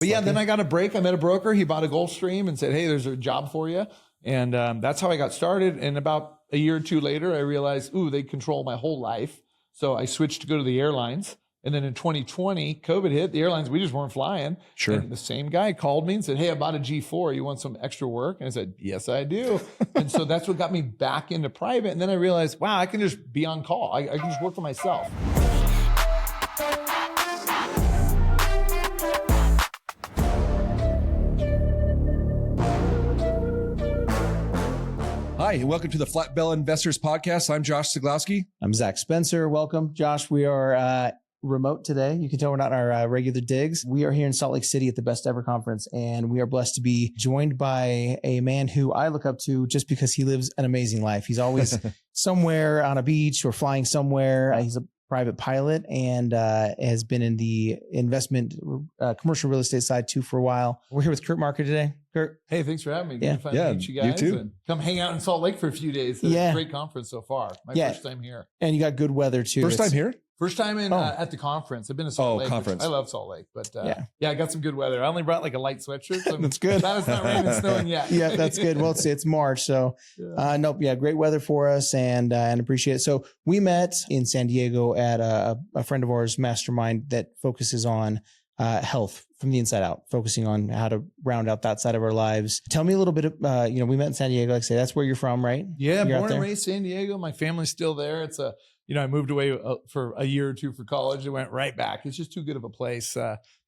But yeah, then I got a break. I met a broker. He bought a Gulfstream and said, hey, there's a job for you. And that's how I got started. And about a year or two later, I realized, ooh, they control my whole life. So I switched to go to the airlines. And then in 2020, COVID hit. The airlines, we just weren't flying. Sure. And the same guy called me and said, hey, I bought a G4. You want some extra work? And I said, yes, I do. And so that's what got me back into private. And then I realized, wow, I can just be on call. I can just work for myself. Hi, and welcome to the Flat Bell Investors Podcast. I'm Josh Siglowski. I'm Zach Spencer. Welcome. Josh, we are remote today. You can tell we're not in our regular digs. We are here in Salt Lake City at the Best Ever Conference, and we are blessed to be joined by a man who I look up to just because he lives an amazing life. He's always somewhere on a beach or flying somewhere. He's a private pilot and has been in the investment commercial real estate side too for a while. We're here with Curt Marker today. Curt. Hey, thanks for having me. Yeah. Good to meet you guys. You too. And come hang out in Salt Lake for a few days. It's a great conference so far. My first time here. And you got good weather too. First time here? First time in at the conference. I've been to Salt Lake. Conference. I love Salt Lake, but I got some good weather. I only brought like a light sweatshirt. So that's good. Glad it's not raining and snowing yet. Yeah, that's good. Well, it's March, so great weather for us, and appreciate it. So we met in San Diego at a friend of ours, mastermind that focuses on health from the inside out, focusing on how to round out that side of our lives. Tell me a little bit of, we met in San Diego. Like I say, that's where you're from, right? Yeah, You're born and raised San Diego. My family's still there. It's I moved away for a year or two for college. I went right back. It's just too good of a place.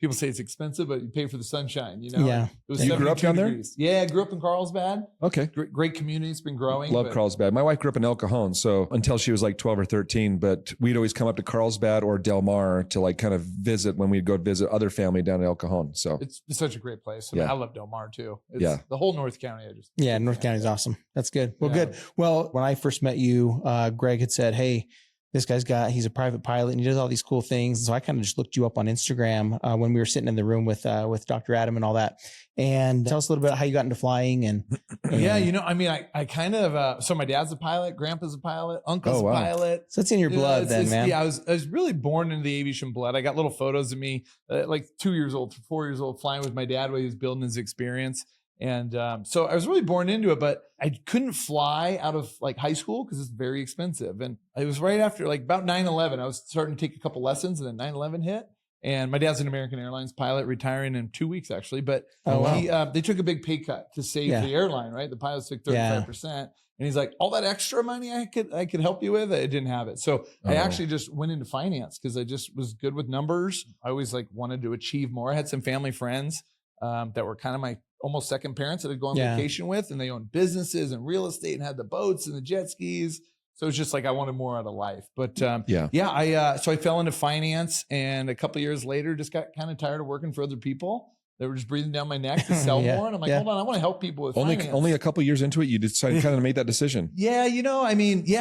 People say it's expensive, but you pay for the sunshine, Yeah. It was You grew up down there? Yeah, I grew up in Carlsbad. Okay. Great community. It's been growing. Love Carlsbad. My wife grew up in El Cajon, so until she was like 12 or 13, but we'd always come up to Carlsbad or Del Mar to like kind of visit when we'd go visit other family down in El Cajon. So it's such a great place. I mean, I love Del Mar too. It's the whole North County. North County is awesome. That's good. Well, good. Well, when I first met you, Greg had said, hey, this he's a private pilot and he does all these cool things. And so I kind of just looked you up on Instagram when we were sitting in the room with Dr. Adam and all that. And tell us a little bit about how you got into flying and I kind of, so my dad's a pilot, grandpa's a pilot, uncle's a pilot. So it's in your blood then, man. Yeah, I was really born into the aviation blood. I got little photos of me like 2 years old, 4 years old, flying with my dad while he was building his experience. And so I was really born into it, but I couldn't fly out of like high school because it's very expensive. And it was right after like about 9/11. I was starting to take a couple lessons and then 9/11 hit. And my dad's an American Airlines pilot, retiring in 2 weeks actually. But they took a big pay cut to save the airline, right? The pilots took 35%. And he's like, all that extra money I could help you with, I didn't have it. So I actually just went into finance because I just was good with numbers. I always like wanted to achieve more. I had some family friends that were kind of my almost second parents that I'd go on vacation with, and they owned businesses and real estate and had the boats and the jet skis. So it's just like I wanted more out of life. But so I fell into finance, and a couple of years later, just got kind of tired of working for other people. They were just breathing down my neck to sell more. And I'm like, hold on, I want to help people with finance. Only a couple of years into it, you decided kind of made that decision. Yeah,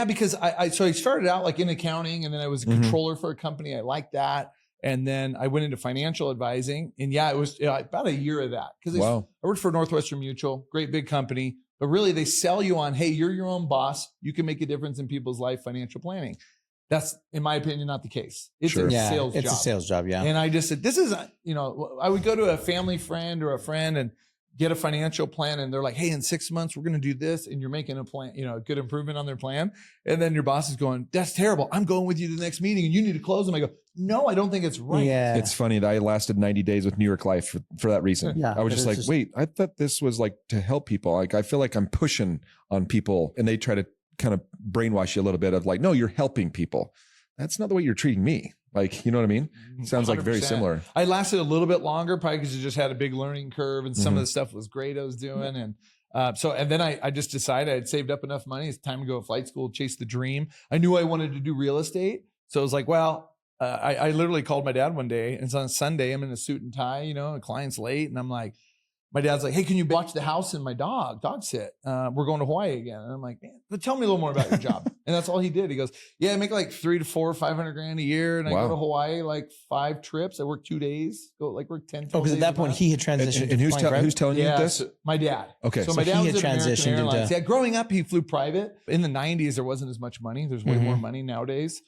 because I started out like in accounting, and then I was a controller for a company. I liked that. And then I went into financial advising, and it was about a year of that because I worked for Northwestern Mutual, great big company, but really they sell you on, hey, you're your own boss. You can make a difference in people's life, financial planning. That's, in my opinion, not the case. It's a sales job. It's a sales job, yeah. And I just said, this is, I would go to a family friend or a friend and get a financial plan, and they're like, hey, in 6 months, we're going to do this. And you're making a plan, a good improvement on their plan. And then your boss is going, that's terrible. I'm going with you to the next meeting and you need to close them. I go, no, I don't think it's right. Yeah. It's funny that I lasted 90 days with New York Life for that reason. Yeah, I was just like, wait, I thought this was like to help people. Like, I feel like I'm pushing on people, and they try to kind of brainwash you a little bit of like, no, you're helping people. That's not the way you're treating me. Like, you know what I mean? Sounds 100%. Like very similar. I lasted a little bit longer, probably because you just had a big learning curve, and some of the stuff was great I was doing. And then I just decided I'd saved up enough money. It's time to go to flight school, chase the dream. I knew I wanted to do real estate. So I was like, I literally called my dad one day, and it's on Sunday. I'm in a suit and tie, a client's late. And I'm like, my dad's like, hey, can you watch the house and my dog sit? We're going to Hawaii again. And I'm like, man, but tell me a little more about your job. And that's all he did. He goes, yeah, I make like $300 to $500 grand a year. And I go to Hawaii like 5 trips. I work 2 days, work 10, 12 because at that point he had transitioned. And who's telling you this? So my dad. Okay. So my dad was at American Airlines. Into... Yeah, growing up, he flew private. In the 90s, there wasn't as much money. There's way more money nowadays.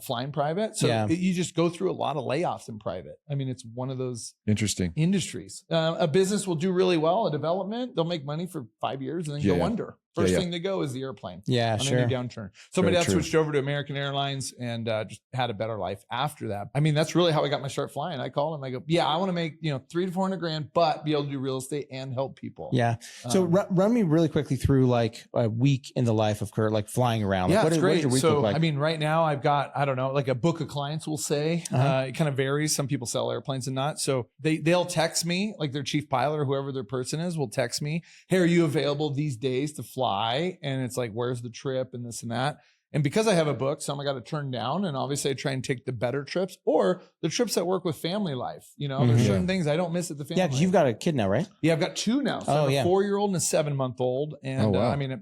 flying private. So Yeah. you just go through a lot of layoffs in private. I mean, it's one of those Interesting. industries. A business will do really well, a development, they'll make money for 5 years and then go under. First thing to go is the airplane. Yeah, on sure. any downturn. So my Very dad true. switched over to American Airlines and just had a better life after that. I mean, that's really how I got my start flying. I called him. I go, yeah, I want to make, $300 to $400,000, but be able to do real estate and help people. Yeah. So run me really quickly through like a week in the life of Curt, like flying around. Yeah, Like, it's what great. does your week So, look like? I mean, right now I've got, I don't know, like a book of clients will say, it kind of varies. Some people sell airplanes and not. So they'll text me, like their chief pilot or whoever their person is will text me, hey, are you available these days to fly? And it's like, where's the trip and this and that. And because I have a book, some I got to turn down. And obviously I try and take the better trips or the trips that work with family life. There's certain things I don't miss at the family. Yeah, because you've got a kid now, right? Yeah, I've got two now. So I have a 4-year-old and a 7-month-old. And wow. I mean,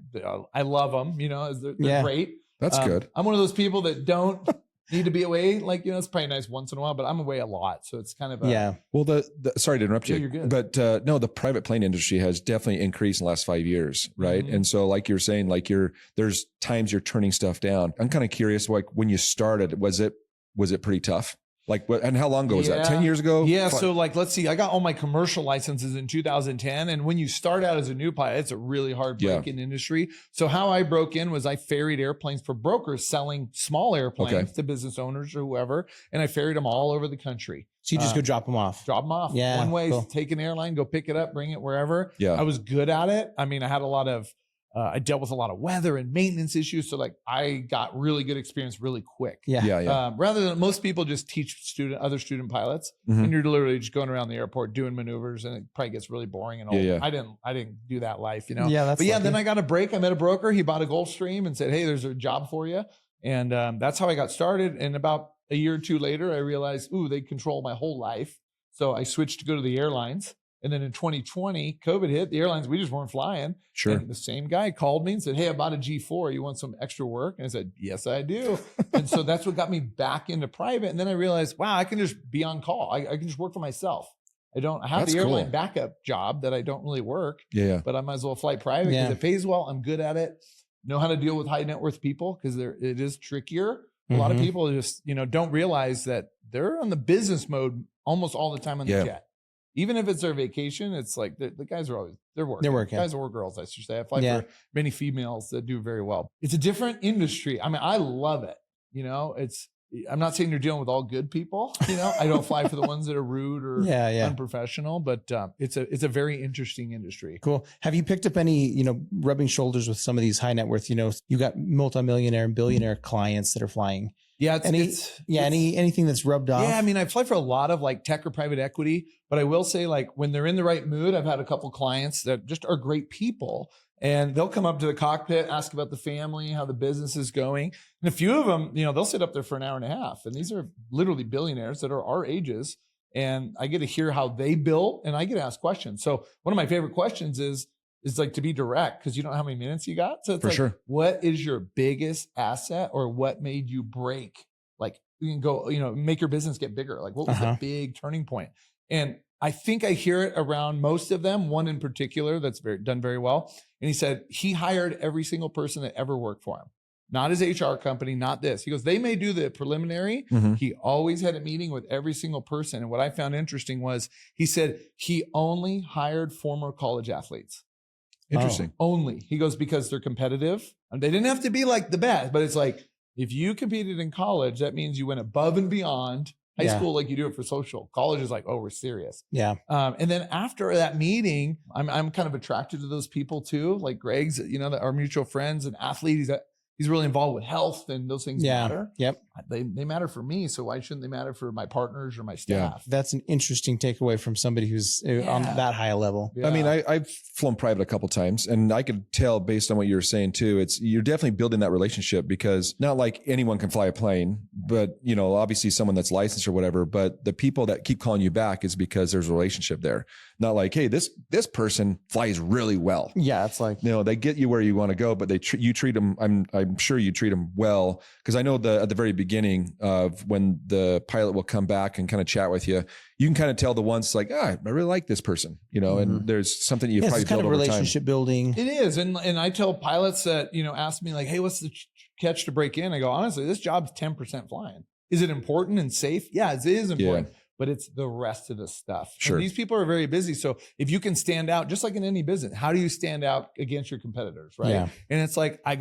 I love them, they're great. That's good. I'm one of those people that don't need to be away. Like, it's probably nice once in a while, but I'm away a lot. So it's kind of Well, the sorry to interrupt you. Yeah, you're good. But no, the private plane industry has definitely increased in the last 5 years, right? Mhm. And so, like you're saying, like there's times you're turning stuff down. I'm kind of curious, like when you started, was it pretty tough? Like, what? And how long ago was that? 10 years ago? Yeah. So like, let's see, I got all my commercial licenses in 2010. And when you start out as a new pilot, it's a really hard break-in industry. So how I broke in was I ferried airplanes for brokers selling small airplanes to business owners or whoever. And I ferried them all over the country. So you just go drop them off. Drop them off. Yeah, One way, cool. take an airline, go pick it up, bring it wherever. Yeah. I was good at it. I mean, I had a lot of, I dealt with a lot of weather and maintenance issues. So like I got really good experience really quick. Yeah. Rather than most people just teach other student pilots and you're literally just going around the airport doing maneuvers and it probably gets really boring and old. Yeah. I didn't do that life, Yeah, that's But yeah, lucky. then I got a break. I met a broker. He bought a Gulfstream and said, hey, there's a job for you. And that's how I got started. And about a year or two later, I realized, they control my whole life. So I switched to go to the airlines. And then in 2020, COVID hit, the airlines, we just weren't flying. Sure. And the same guy called me and said, hey, I bought a G4. You want some extra work? And I said, yes, I do. And so that's what got me back into private. And then I realized, wow, I can just be on call. I can just work for myself. I have That's the airline cool. backup job that I don't really work, Yeah. but I might as well fly private because it pays well. I'm good at it. Know how to deal with high net worth people because it is trickier. A lot of people just, don't realize that they're on the business mode almost all the time on the jet. Even if it's their vacation, it's like the guys are always, they're working. They're working. Guys or girls, I should say. I fly for many females that do very well. It's a different industry. I mean, I love it. I'm not saying you're dealing with all good people. I don't fly for the ones that are rude or unprofessional, but it's a very interesting industry. Cool. Have you picked up any, rubbing shoulders with some of these high net worth, you got multimillionaire and billionaire clients that are flying? Yeah. Anything that's rubbed off? Yeah. I mean, I fly for a lot of like tech or private equity, but I will say like when they're in the right mood, I've had a couple clients that just are great people and they'll come up to the cockpit, ask about the family, how the business is going. And a few of them, they'll sit up there for an hour and a half. And these are literally billionaires that are our ages. And I get to hear how they built and I get to ask questions. So one of my favorite questions is like to be direct because you don't know how many minutes you got. So it's For like, sure. What is your biggest asset or what made you break? Like you can go, make your business get bigger. Like what was the big turning point? And I think I hear it around most of them. One in particular that's done very well. And he said he hired every single person that ever worked for him. Not his HR company, not this. He goes, they may do the preliminary. He always had a meeting with every single person. And what I found interesting was he said he only hired former college athletes. Interesting. Only. He goes, because they're competitive. And they didn't have to be like the best, but it's like, if you competed in college, that means you went above and beyond high school, like you do it for social. College is like, oh, we're serious. Yeah. And then after that meeting, I'm kind of attracted to those people too. Like Greg's, that our mutual friends and athlete. He's really involved with health and those things matter. Yep. They matter for me. So why shouldn't they matter for my partners or my staff? That's an interesting takeaway from somebody who's on that high a level. I mean, I've flown private a couple times and I could tell based on what you were saying too, you're definitely building that relationship because not like anyone can fly a plane, but obviously someone that's licensed or whatever, but the people that keep calling you back is because there's a relationship there. Not like, hey, this person flies really well. Yeah. It's like, they get you where you want to go, but you treat them. I'm sure you treat them well. Cause I know at the very beginning of when the pilot will come back and kind of chat with you, you can kind of tell the ones like, I really like this person, and there's something you probably it's kind build of over time. relationship building. It is. And I tell pilots that, ask me like, hey, what's the catch to break in. I go, honestly, this job's 10% flying. Is it important and safe? Yeah, it is important. Yeah. But it's the rest of the stuff. Sure. And these people are very busy. So if you can stand out, just like in any business, how do you stand out against your competitors, right? Yeah. And it's like, I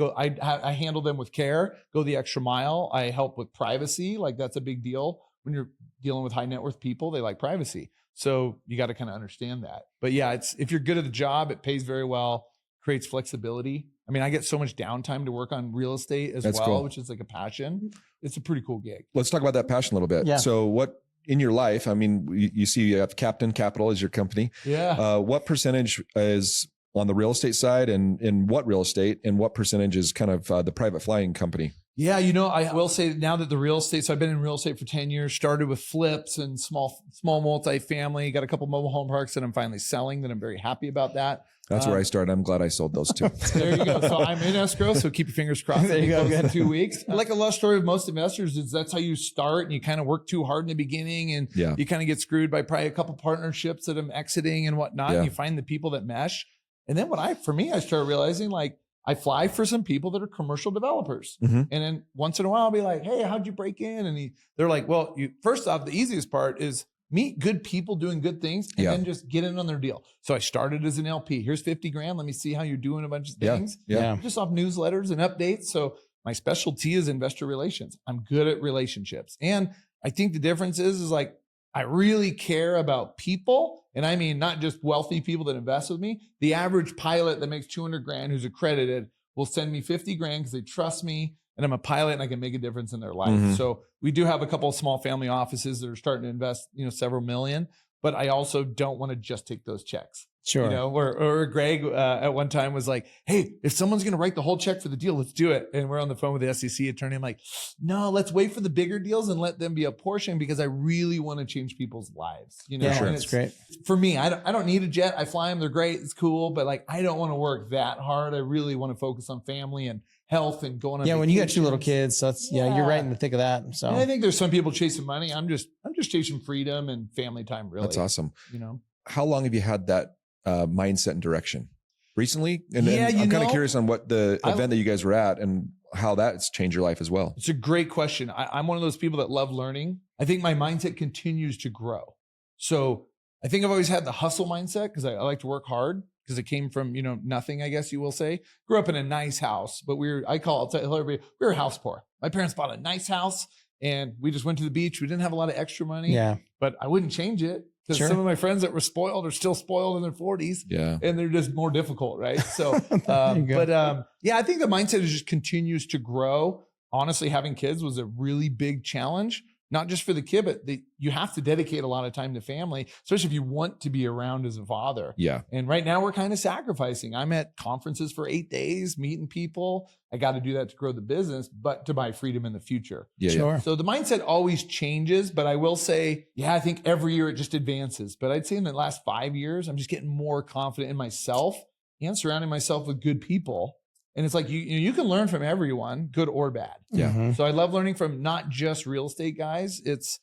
handle them with care, go the extra mile. I help with privacy. Like that's a big deal. When you're dealing with high net worth people, they like privacy. So you got to kind of understand that. But yeah, if you're good at the job, it pays very well, creates flexibility. I mean, I get so much downtime to work on real estate as That's well, cool. which is like a passion. It's a pretty cool gig. Let's talk about that passion a little bit. Yeah. So what in your life, I mean, you see you have Captain Capital as your company. Yeah. What percentage is on the real estate side and in what real estate, and what percentage is kind of the private flying company? Yeah, I will say now that the real estate, so I've been in real estate for 10 years, started with flips and small multifamily, got a couple mobile home parks that I'm finally selling that I'm very happy about that. That's where I started. I'm glad I sold those two. There you go. So I'm in escrow, so keep your fingers crossed. There you go. In 2 weeks. Like a love story of most investors is that's how you start, and you kind of work too hard in the beginning, and Yeah. you kind of get screwed by probably a couple partnerships that I'm exiting and whatnot. Yeah. And you find the people that mesh. And then I started realizing like I fly for some people that are commercial developers. Mhm. And then once in a while I'll be like, hey, how'd you break in? And they're like, well, first off, the easiest part is meet good people doing good things and Yeah. then just get in on their deal. So I started as an LP. Here's 50 grand. Let me see how you're doing a bunch of Yeah. things. Yeah. Just off newsletters and updates. So my specialty is investor relations. I'm good at relationships. And I think the difference is like, I really care about people. And I mean, not just wealthy people that invest with me. The average pilot that makes 200 grand who's accredited will send me 50 grand because they trust me and I'm a pilot and I can make a difference in their life. Mhm. So we do have a couple of small family offices that are starting to invest, several million, but I also don't want to just take those checks. Sure. Or Greg at one time was like, hey, if someone's going to write the whole check for the deal, let's do it. And we're on the phone with the SEC attorney. I'm like, no, let's wait for the bigger deals and let them be a portion because I really want to change people's lives. Yeah, Sure. that's great. For me, I don't need a jet. I fly them. They're great. It's cool. But like, I don't want to work that hard. I really want to focus on family and health and going on Yeah, when you got 2 little vacations. kids, so that's you're right in the thick of that. So And I think there's some people chasing money. I'm just chasing freedom and family time, really. That's awesome. You know? How long have you had that mindset and direction? Recently? And Yeah, I'm kind of know, curious on what the I- event that you guys were at and how that's changed your life as well. It's a great question. I'm one of those people that love learning. I think my mindset continues to grow. So I think I've always had the hustle mindset because I like to work hard because it came from, nothing, I guess you will say. Grew up in a nice house, but I'll tell everybody, we were house poor. My parents bought a nice house and we just went to the beach. We didn't have a lot of extra money, yeah, but I wouldn't change it because Sure. some of my friends that were spoiled are still spoiled in their 40s. Yeah. And they're just more difficult, right? So, There you go. yeah, I think the mindset just continues to grow. Honestly, having kids was a really big challenge, not just for the kid, but you have to dedicate a lot of time to family, especially if you want to be around as a father. Yeah. And right now we're kind of sacrificing. I'm at conferences for 8 days, meeting people. I got to do that to grow the business, but to buy freedom in the future. Yeah. sure. So the mindset always changes, but I will say, yeah, I think every year it just advances. But I'd say in the last 5 years, I'm just getting more confident in myself and surrounding myself with good people. And it's like, you can learn from everyone, good or bad. Yeah. Mhm. So I love learning from not just real estate guys, it's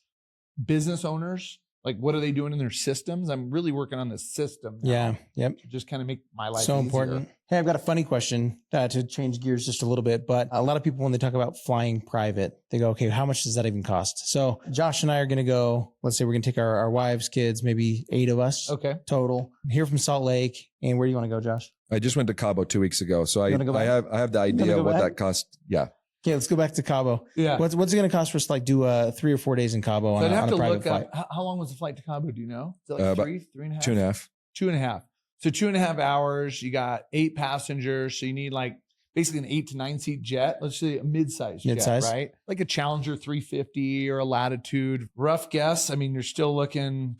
business owners. Like, what are they doing in their systems? I'm really working on the system now Yeah. Yep. to just kind of make my life So easier. important. Hey, I've got a funny question to change gears just a little bit, but a lot of people, when they talk about flying private, they go, okay, how much does that even cost? So Josh and I are going to go, let's say we're going to take our wives, kids, maybe 8 of us Okay. total here from Salt Lake. And where do you want to go, Josh? I just went to Cabo 2 weeks ago. So You wanna go back? I have the wanna idea go of what back? that costs. Yeah. Okay, let's go back to Cabo. Yeah. What's it going to cost for us to like do 3 or 4 days in Cabo So on I'd have a to private look flight? up, how long was the flight to Cabo? Do you know? Is it like About 3.5? 2.5. 2.5. So 2.5 hours, you got 8 passengers. So you need like basically an 8 to 9 seat jet. Let's say a mid-size jet, Mid-size. right? Like a Challenger 350 or a Latitude. Rough guess. I mean, you're still looking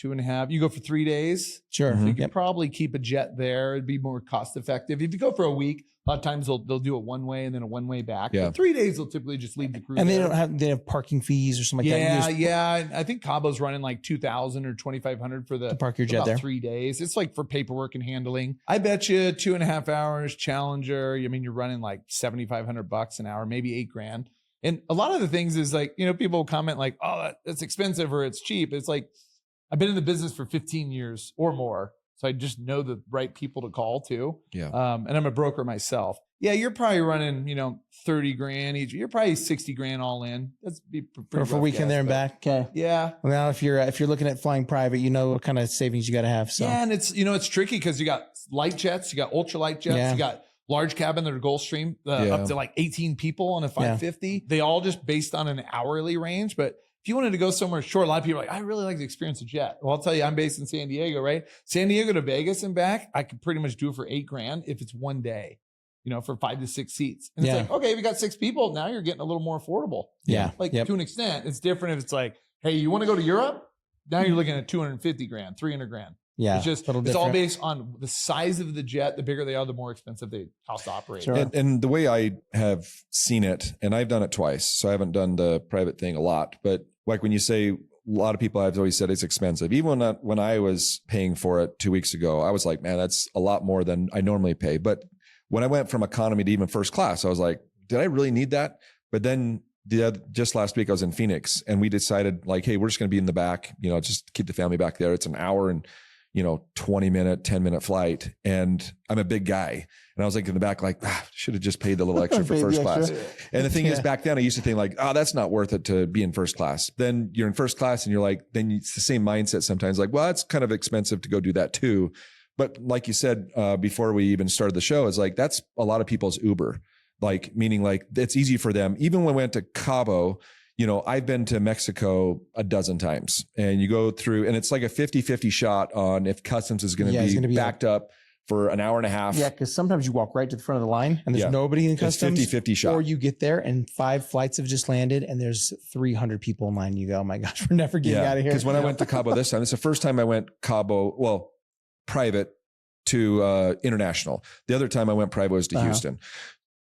2.5. You go for 3 days. Sure. Mhm. You can Yep. probably keep a jet there. It'd be more cost effective. If you go for a week, a lot of times they'll do it one way and then a one way back. Yeah. But 3 days, they'll typically just leave the crew. And they there. don't have parking fees or something like that. You Yeah, just yeah. I think Cabo's running like 2,000 or 2,500 for to park your for jet about there. 3 days. It's like for paperwork and handling. I bet you 2.5 hours Challenger. I mean, you're running like $7,500 an hour, maybe $8,000. And a lot of the things is like, people comment like, oh, that's expensive or it's cheap. It's like, I've been in the business for 15 years or more. So I just know the right people to call too. Yeah. And I'm a broker myself. Yeah, you're probably running, 30 grand each. You're probably 60 grand all in. That's be pretty for a rough weekend guess, there and but back. Okay. Yeah. Well, now if you're looking at flying private, you know what kind of savings you got to have. So Yeah, and it's tricky because you got light jets, you got ultralight jets, Yeah. you got large cabin that are Gulfstream, up to like 18 people on a 550. They all just based on an hourly range. But if you wanted to go somewhere short, a lot of people are like, I really like to experience a jet. Well, I'll tell you, I'm based in San Diego, right? San Diego to Vegas and back, I could pretty much do it for $8,000 if it's one day, for 5 to 6 seats. And it's like, okay, if you got 6 people, now you're getting a little more affordable. Yeah. Like to an extent, it's different if it's like, hey, you want to go to Europe? Now you're looking at 250 grand, 300 grand. Yeah. It's just, it's all based on the size of the jet. The bigger they are, the more expensive they cost to operate. Sure. And the way I have seen it, and I've done it twice, so I haven't done the private thing a lot, but like when you say, a lot of people I've always said it's expensive. Even when I was paying for it 2 weeks ago, I was like, man, that's a lot more than I normally pay. But when I went from economy to even first class, I was like, did I really need that? But then just last week I was in Phoenix and we decided like, hey, we're just going to be in the back, just keep the family back there. It's an hour and 20-minute, 10-minute flight. And I'm a big guy. And I was like in the back, like, should have just paid the little extra for first class. And the thing is, back then I used to think like, that's not worth it to be in first class. Then you're in first class and you're like, then it's the same mindset sometimes like, well, it's kind of expensive to go do that too. But like you said, before we even started the show, is like, that's a lot of people's Uber, like meaning like it's easy for them. Even when we went to Cabo, I've been to Mexico a dozen times and you go through and it's like a 50-50 shot on if customs is going to be backed up for an hour and a half. Yeah. Cause sometimes you walk right to the front of the line and there's nobody in customs. It's 50-50 shot. Or you get there and 5 flights have just landed and there's 300 people in line. You go, oh my gosh, we're never getting out of here. Cause when I went to Cabo this time, it's the first time I went private to international. The other time I went private was to Houston.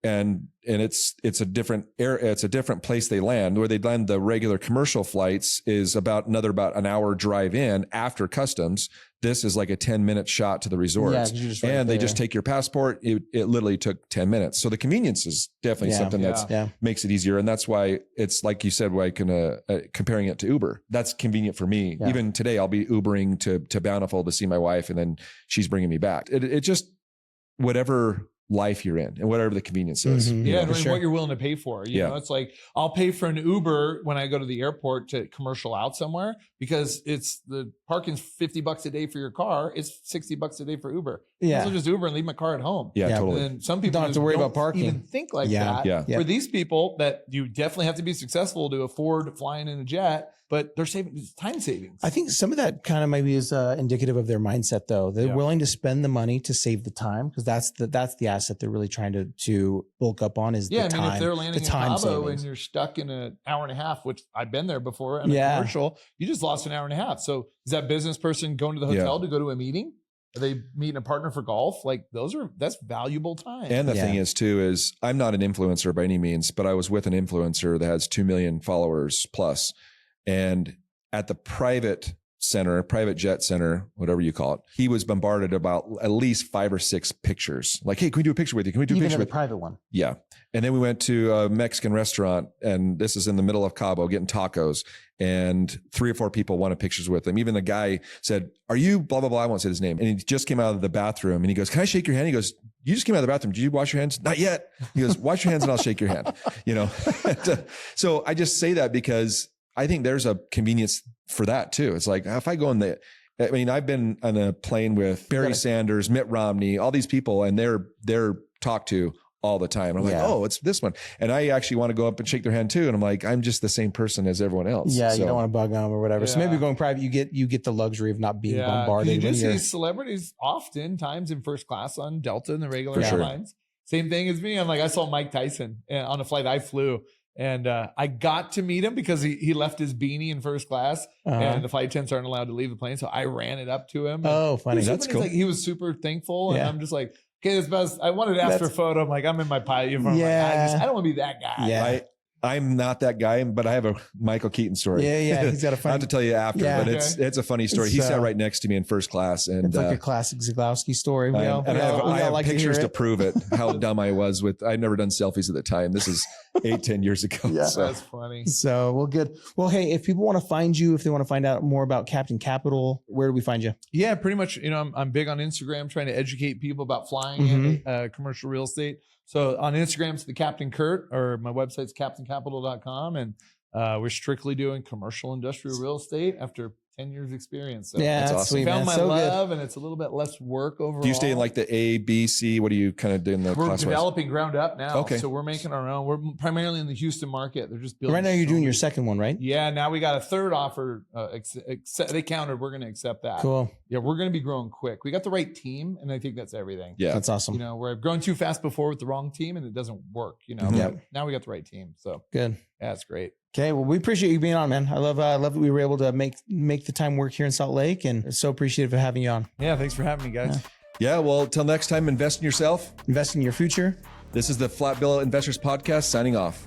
And it's a different it's a different place they land. Where they land the regular commercial flights is about an hour drive in after customs. This is like a 10-minute shot to the resort. They just take your passport. It literally took 10 minutes. So the convenience is definitely something that makes it easier. And that's why it's like you said, why I can comparing it to Uber. That's convenient for me. Yeah. Even today, I'll be Ubering to Bountiful to see my wife, and then she's bringing me back. It just whatever life you're in and whatever the convenience is. Mm-hmm. Yeah. And what you're willing to pay for, you know, it's like, I'll pay for an Uber when I go to the airport to commercial out somewhere because it's the parking's $50 a day for your car. It's $60 a day for Uber. Yeah. So just Uber and leave my car at home. Yeah, totally. And then some people don't have to worry about parking. Even think like that. Yeah. For these people that you definitely have to be successful to afford flying in a jet, but they're saving time savings. I think some of that kind of maybe is indicative of their mindset, though. They're willing to spend the money to save the time because that's the asset they're really trying to bulk up on is the time. If they're landing in Cabo savings. and you're stuck in an hour and a half, which I've been there before in a commercial, you just lost an hour and a half. So is that business person going to the hotel to go to a meeting? Are they meeting a partner for golf? Like that's valuable time. And the thing is too, is I'm not an influencer by any means, but I was with an influencer that has 2 million followers plus. And at the private jet center, whatever you call it, he was bombarded about at least 5 or 6 pictures. Like, hey, can we do a picture with you? Can we do a picture with you? Private one? Yeah. And then we went to a Mexican restaurant, and this is in the middle of Cabo, getting tacos. And 3 or 4 people wanted pictures with him. Even the guy said, are you blah, blah, blah. I won't say his name. And he just came out of the bathroom and he goes, can I shake your hand? He goes, you just came out of the bathroom. Did you wash your hands? Not yet. He goes, wash your hands and I'll shake your hand. So I just say that because I think there's a convenience for that too. It's like, if I go I've been on a plane with Barry Sanders, Mitt Romney, all these people, and they're talked to all the time. I'm like, oh, it's this one. And I actually want to go up and shake their hand too. And I'm like, I'm just the same person as everyone else. Yeah. So, you don't want to bug them or whatever. Yeah. So maybe going private, you get the luxury of not being bombarded. You do see celebrities oftentimes in first class on Delta and the regular airlines. Same thing as me. I saw Mike Tyson on a flight I flew. And I got to meet him because he left his beanie in first class and the flight attendants aren't allowed to leave the plane. So I ran it up to him. Oh, funny. That's cool. He was super thankful. And I'm just like, okay, this best. I wanted to ask for a photo. I'm like, I'm in my pilot uniform. Yeah. I don't want to be that guy. Yeah. I'm not that guy, but I have a Michael Keaton story. Yeah. He's got a funny. I have to tell you after, but it's a funny story. He sat right next to me in first class, and it's like a classic Zagłowski story. I have pictures to prove it. How dumb I was I'd never done selfies at the time. This is 8-10 years ago. Yeah, so. That's funny. So good. Well, hey, if people want to find you, if they want to find out more about Captain Capital, where do we find you? Yeah, pretty much. I'm big on Instagram, trying to educate people about flying and commercial real estate. So on Instagram, it's the Captain Curt, or my website's captaincapital.com. And we're strictly doing commercial industrial real estate after 10 years experience. So Yeah, That's that's awesome. sweet, man. found my So good. love, and it's a little bit less work overall. Do you stay in like the A, B, C? What do you kind of do in the We're class? developing ground up now. Okay. So we're making our own. We're primarily in the Houston market. They're just building. Right now, you're so doing your many- second one, right? Yeah, now we got a third offer. They countered. We're going to accept that. Cool. Yeah, we're going to be growing quick. We got the right team, and I think that's everything. Yeah. That's awesome. You know, where I've grown too fast before with the wrong team, and it doesn't work. You know, Mhm. Yep. But now we got the right team. So Good. yeah, it's great. Okay, well, we appreciate you being on, man. I love that we were able to make the time work here in Salt Lake, and so appreciative of having you on. Yeah, thanks for having me, guys. Yeah. Well, till next time, invest in yourself. Invest in your future. This is the Flat Bill Investors Podcast signing off.